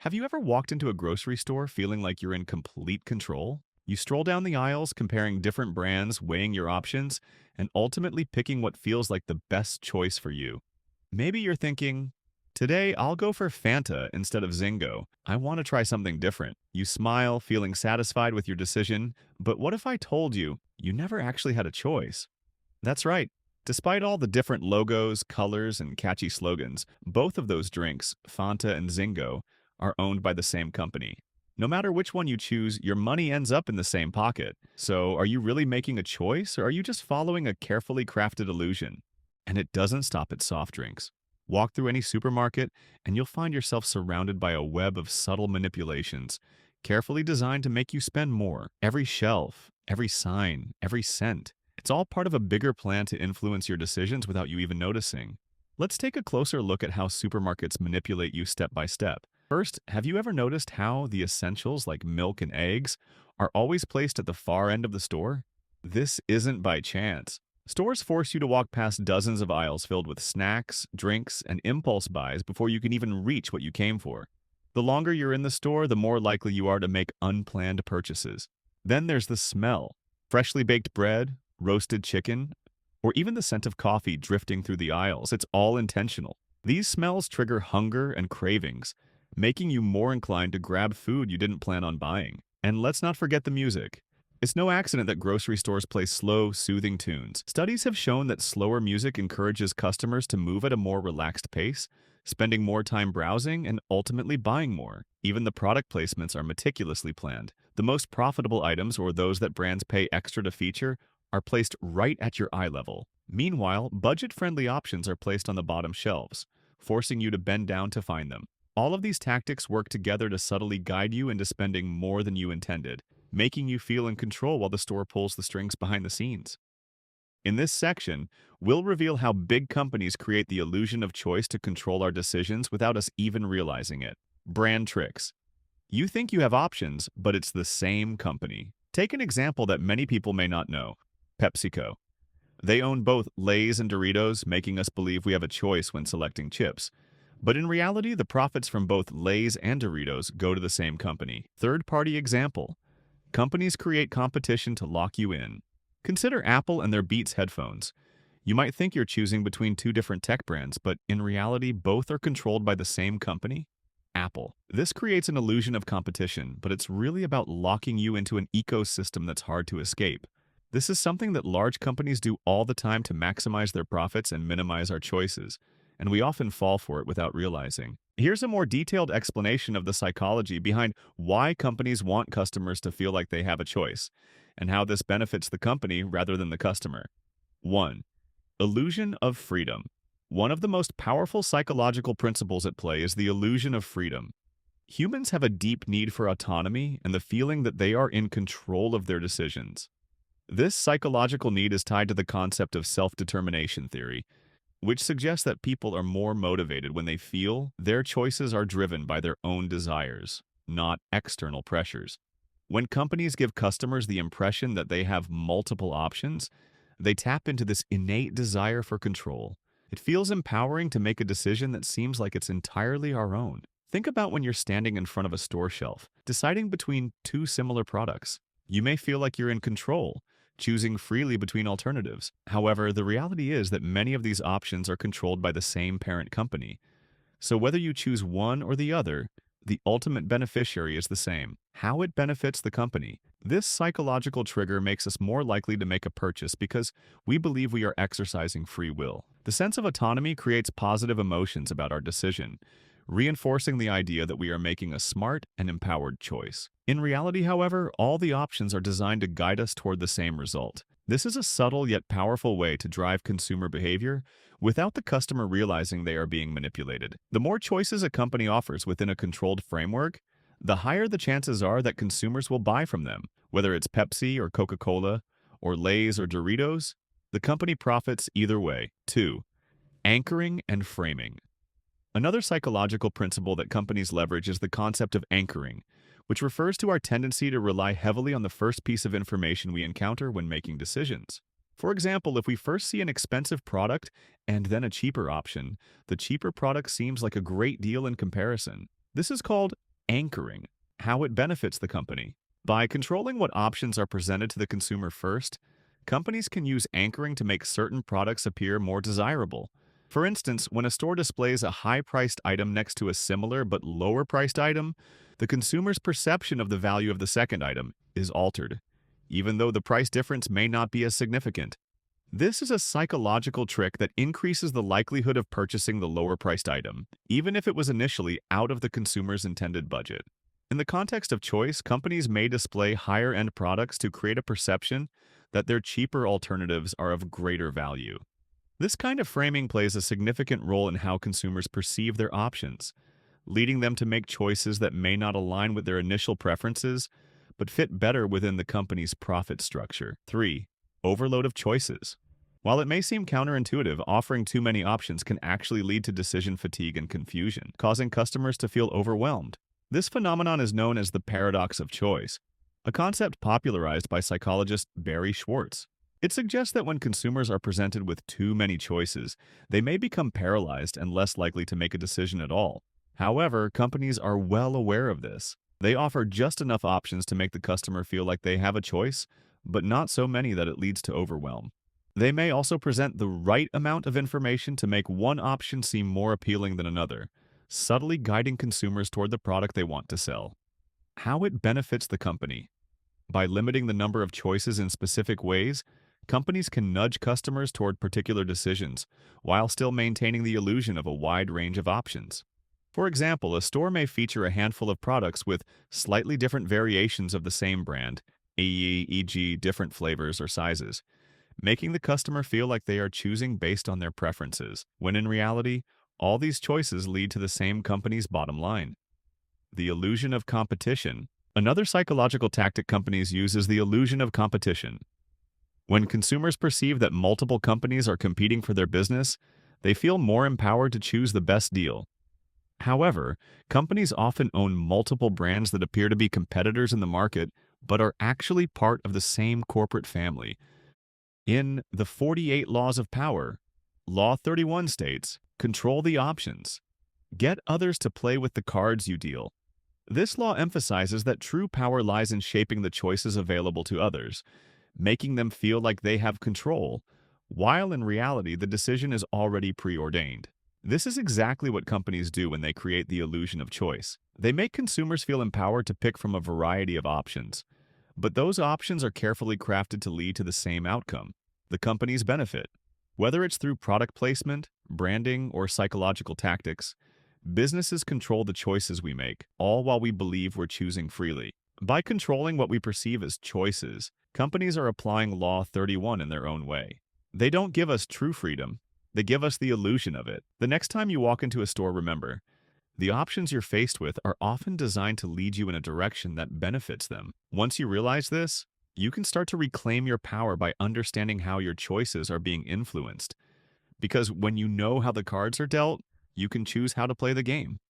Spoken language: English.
Have you ever walked into a grocery store feeling like you're in complete control? You stroll down the aisles, comparing different brands, weighing your options, and ultimately picking what feels like the best choice for you. Maybe you're thinking, today I'll go for Fanta instead of Zingo. I want to try something different. You smile, feeling satisfied with your decision, but what if I told you you never actually had a choice? That's right. Despite all the different logos, colors, and catchy slogans, both of those drinks, Fanta and Zingo, are owned by the same company. No matter which one you choose, your money ends up in the same pocket. So, are you really making a choice, or are you just following a carefully crafted illusion? And it doesn't stop at soft drinks. Walk through any supermarket, and you'll find yourself surrounded by a web of subtle manipulations, carefully designed to make you spend more. Every shelf, every sign, every scent. It's all part of a bigger plan to influence your decisions without you even noticing. Let's take a closer look at how supermarkets manipulate you step by step. First, have you ever noticed how the essentials like milk and eggs are always placed at the far end of the store? This isn't by chance. Stores force you to walk past dozens of aisles filled with snacks, drinks, and impulse buys before you can even reach what you came for. The longer you're in the store, the more likely you are to make unplanned purchases. Then there's the smell. Freshly baked bread, roasted chicken, or even the scent of coffee drifting through the aisles. It's all intentional. These smells trigger hunger and cravings, making you more inclined to grab food you didn't plan on buying. And let's not forget the music. It's no accident that grocery stores play slow, soothing tunes. Studies have shown that slower music encourages customers to move at a more relaxed pace, spending more time browsing and ultimately buying more. Even the product placements are meticulously planned. The most profitable items, or those that brands pay extra to feature, are placed right at your eye level. Meanwhile, budget-friendly options are placed on the bottom shelves, forcing you to bend down to find them. All of these tactics work together to subtly guide you into spending more than you intended, making you feel in control while the store pulls the strings behind the scenes. In this section, we'll reveal how big companies create the illusion of choice to control our decisions without us even realizing it. Brand tricks. You think you have options, but it's the same company. Take an example that many people may not know. PepsiCo. They own both Lay's and Doritos, making us believe we have a choice when selecting chips. But in reality, the profits from both Lay's and Doritos go to the same company. Third-party example. Companies create competition to lock you in. Consider Apple and their Beats headphones. You might think you're choosing between two different tech brands, but in reality, both are controlled by the same company, Apple. This creates an illusion of competition, but it's really about locking you into an ecosystem that's hard to escape. This is something that large companies do all the time to maximize their profits and minimize our choices, and we often fall for it without realizing. Here's a more detailed explanation of the psychology behind why companies want customers to feel like they have a choice, and how this benefits the company rather than the customer. 1. Illusion of freedom. One of the most powerful psychological principles at play is the illusion of freedom. Humans have a deep need for autonomy and the feeling that they are in control of their decisions. This psychological need is tied to the concept of self-determination theory, which suggests that people are more motivated when they feel their choices are driven by their own desires, not external pressures. When companies give customers the impression that they have multiple options, they tap into this innate desire for control. It feels empowering to make a decision that seems like it's entirely our own. Think about when you're standing in front of a store shelf, deciding between two similar products. You may feel like you're in control, choosing freely between alternatives. However, the reality is that many of these options are controlled by the same parent company. So whether you choose one or the other, the ultimate beneficiary is the same: how it benefits the company. This psychological trigger makes us more likely to make a purchase because we believe we are exercising free will. The sense of autonomy creates positive emotions about our decision, reinforcing the idea that we are making a smart and empowered choice. In reality, however, all the options are designed to guide us toward the same result. This is a subtle yet powerful way to drive consumer behavior without the customer realizing they are being manipulated. The more choices a company offers within a controlled framework, the higher the chances are that consumers will buy from them. Whether it's Pepsi or Coca-Cola, or Lay's or Doritos, the company profits either way. 2. Anchoring and framing. Another psychological principle that companies leverage is the concept of anchoring, which refers to our tendency to rely heavily on the first piece of information we encounter when making decisions. For example, if we first see an expensive product and then a cheaper option, the cheaper product seems like a great deal in comparison. This is called anchoring, how it benefits the company. By controlling what options are presented to the consumer first, companies can use anchoring to make certain products appear more desirable. For instance, when a store displays a high-priced item next to a similar but lower-priced item, the consumer's perception of the value of the second item is altered, even though the price difference may not be as significant. This is a psychological trick that increases the likelihood of purchasing the lower-priced item, even if it was initially out of the consumer's intended budget. In the context of choice, companies may display higher-end products to create a perception that their cheaper alternatives are of greater value. This kind of framing plays a significant role in how consumers perceive their options, leading them to make choices that may not align with their initial preferences, but fit better within the company's profit structure. 3. Overload of choices. While it may seem counterintuitive, offering too many options can actually lead to decision fatigue and confusion, causing customers to feel overwhelmed. This phenomenon is known as the paradox of choice, a concept popularized by psychologist Barry Schwartz. It suggests that when consumers are presented with too many choices, they may become paralyzed and less likely to make a decision at all. However, companies are well aware of this. They offer just enough options to make the customer feel like they have a choice, but not so many that it leads to overwhelm. They may also present the right amount of information to make one option seem more appealing than another, subtly guiding consumers toward the product they want to sell. How it benefits the company. By limiting the number of choices in specific ways, companies can nudge customers toward particular decisions, while still maintaining the illusion of a wide range of options. For example, a store may feature a handful of products with slightly different variations of the same brand, e.g., different flavors or sizes, making the customer feel like they are choosing based on their preferences, when in reality, all these choices lead to the same company's bottom line. The illusion of competition. Another psychological tactic companies use is the illusion of competition. When consumers perceive that multiple companies are competing for their business, they feel more empowered to choose the best deal. However, companies often own multiple brands that appear to be competitors in the market, but are actually part of the same corporate family. In the 48 Laws of Power, Law 31 states, "Control the options. Get others to play with the cards you deal." This law emphasizes that true power lies in shaping the choices available to others, making them feel like they have control, while in reality the decision is already preordained. This is exactly what companies do when they create the illusion of choice. They make consumers feel empowered to pick from a variety of options, but those options are carefully crafted to lead to the same outcome, the company's benefit. Whether it's through product placement, branding, or psychological tactics, businesses control the choices we make, all while we believe we're choosing freely. By controlling what we perceive as choices, companies are applying Law 31 in their own way. They don't give us true freedom, they give us the illusion of it. The next time you walk into a store, remember, the options you're faced with are often designed to lead you in a direction that benefits them. Once you realize this, you can start to reclaim your power by understanding how your choices are being influenced. Because when you know how the cards are dealt, you can choose how to play the game.